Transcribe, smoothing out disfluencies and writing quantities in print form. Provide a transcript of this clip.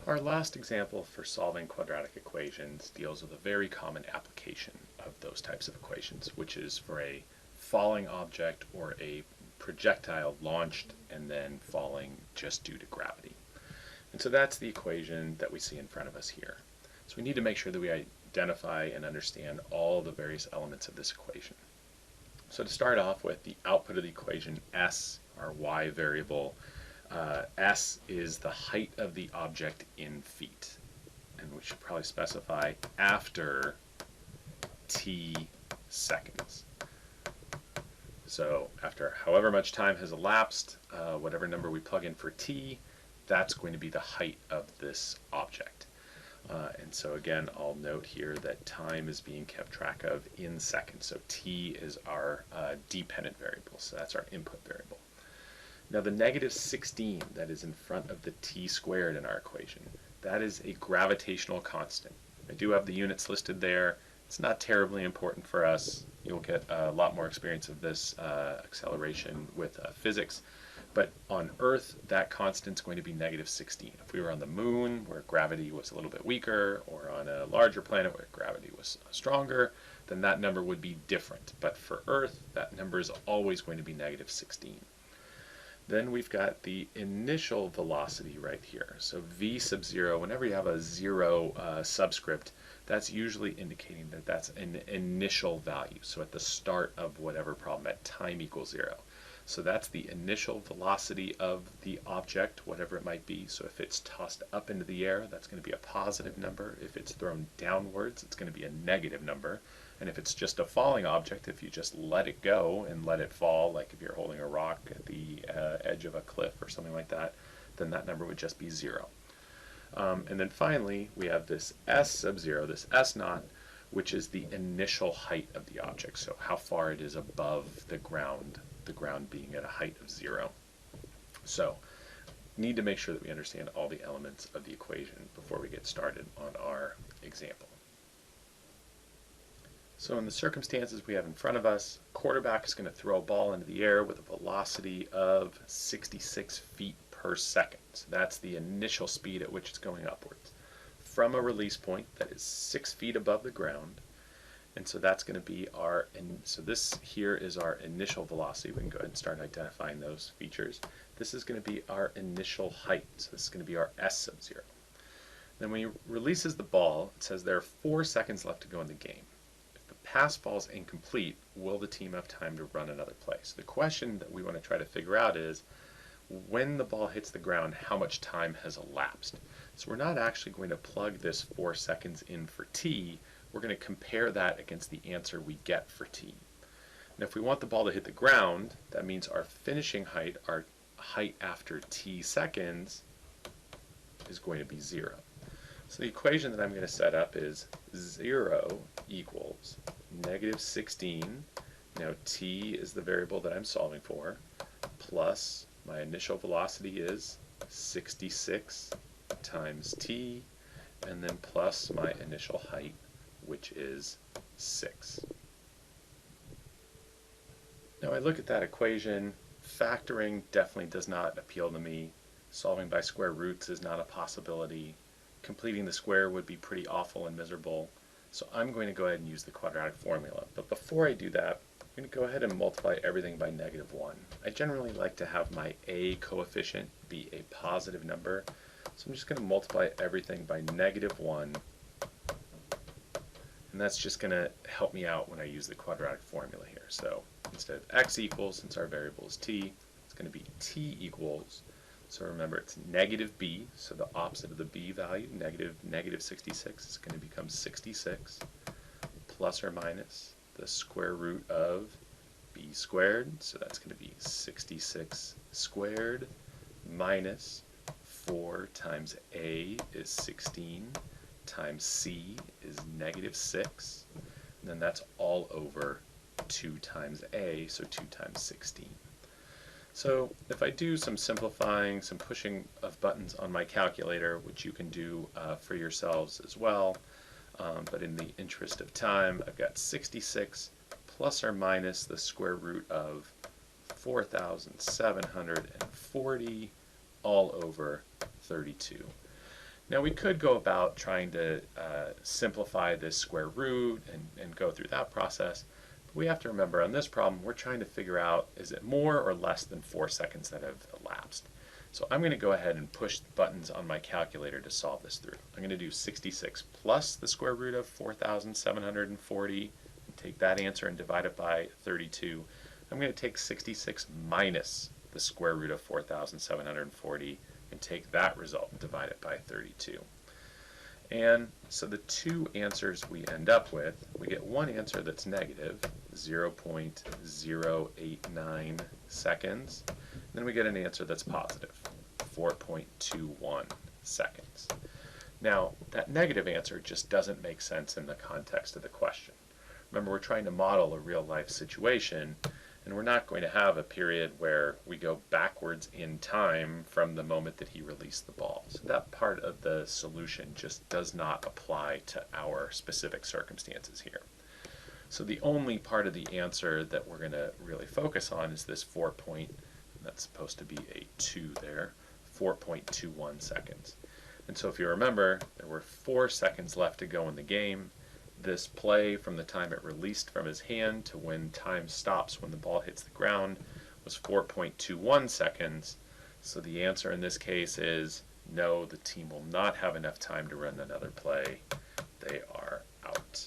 Our last example for solving quadratic equations deals with a very common application of those types of equations, which is for a falling object or a projectile launched and then falling just due to gravity. And so that's the equation that we see in front of us here. So we need to make sure that we identify and understand all the various elements of this equation. So to start off with, the output of the equation, s, our y variable, s is the height of the object in feet. And we should probably specify after t seconds. So after however much time has elapsed, whatever number we plug in for t, that's going to be the height of this object. And so again, I'll note here that time is being kept track of in seconds. So t is our dependent variable, so that's our input variable. Now the negative 16 that is in front of the t squared in our equation, that is a gravitational constant. I do have the units listed there. It's not terribly important for us. You'll get a lot more experience of this acceleration with physics. But on Earth, that constant is going to be negative 16. If we were on the moon, where gravity was a little bit weaker, or on a larger planet where gravity was stronger, then that number would be different. But for Earth, that number is always going to be negative 16. Then we've got the initial velocity right here. So v sub 0, whenever you have a 0 subscript, that's usually indicating that that's an initial value. So at the start of whatever problem, at time equals 0. So that's the initial velocity of the object, whatever it might be. So if it's tossed up into the air, that's going to be a positive number. If it's thrown downwards, it's going to be a negative number. And if it's just a falling object, if you just let it go and let it fall, like if you're holding a rock at the edge of a cliff or something like that, then that number would just be 0. And then finally, we have this s sub 0, this s naught, which is the initial height of the object, so how far it is above the ground being at a height of 0. So, need to make sure that we understand all the elements of the equation before we get started on our example. So in the circumstances we have in front of us, quarterback is going to throw a ball into the air with a velocity of 66 feet per second. So that's the initial speed at which it's going upwards from a release point that is 6 feet above the ground. And so that's going to be our, so this here is our initial velocity. We can go ahead and start identifying those features. This is going to be our initial height. So this is going to be our s sub 0. Then when he releases the ball, it says there are 4 seconds left to go in the game. If the pass falls incomplete, will the team have time to run another play? So the question that we want to try to figure out is, when the ball hits the ground, how much time has elapsed? So we're not actually going to plug this 4 seconds in for t. We're going to compare that against the answer we get for t. And if we want the ball to hit the ground, that means our finishing height, our height after t seconds, is going to be 0. So the equation that I'm going to set up is 0 equals negative 16. Now t is the variable that I'm solving for, plus my initial velocity is 66 times t, and then plus my initial height, which is 6. Now I look at that equation, factoring definitely does not appeal to me. Solving by square roots is not a possibility. Completing the square would be pretty awful and miserable. So I'm going to go ahead and use the quadratic formula. But before I do that, I'm going to go ahead and multiply everything by negative 1. I generally like to have my a coefficient be a positive number. So I'm just going to multiply everything by negative 1. And that's just going to help me out when I use the quadratic formula here. So instead of x equals, since our variable is t, it's going to be t equals, so remember it's negative b, so the opposite of the b value, negative 66, is going to become 66 plus or minus the square root of b squared, so that's going to be 66 squared minus 4 times a is 16 times c is negative 6, and then that's all over 2 times a, so 2 times 16. So if I do some simplifying, some pushing of buttons on my calculator, which you can do for yourselves as well, but in the interest of time, I've got 66 plus or minus the square root of 4,740 all over 32. Now we could go about trying to simplify this square root and go through that process. But we have to remember on this problem, we're trying to figure out, is it more or less than 4 seconds that have elapsed? So I'm going to go ahead and push buttons on my calculator to solve this through. I'm going to do 66 plus the square root of 4,740, and take that answer and divide it by 32. I'm going to take 66 minus the square root of 4,740 and take that result and divide it by 32. And so the two answers we end up with, we get one answer that's negative, 0.089 seconds. Then we get an answer that's positive, 4.21 seconds. Now, that negative answer just doesn't make sense in the context of the question. Remember, we're trying to model a real-life situation, and we're not going to have a period where we go backwards in time from the moment that he released the ball. So that part of the solution just does not apply to our specific circumstances here. So the only part of the answer that we're going to really focus on is this 4 point, that's supposed to be a 2 there, 4.21 seconds. And so if you remember, there were 4 seconds left to go in the game. This play from the time it released from his hand to when time stops when the ball hits the ground was 4.21 seconds. So the answer in this case is no, the team will not have enough time to run another play. They are out.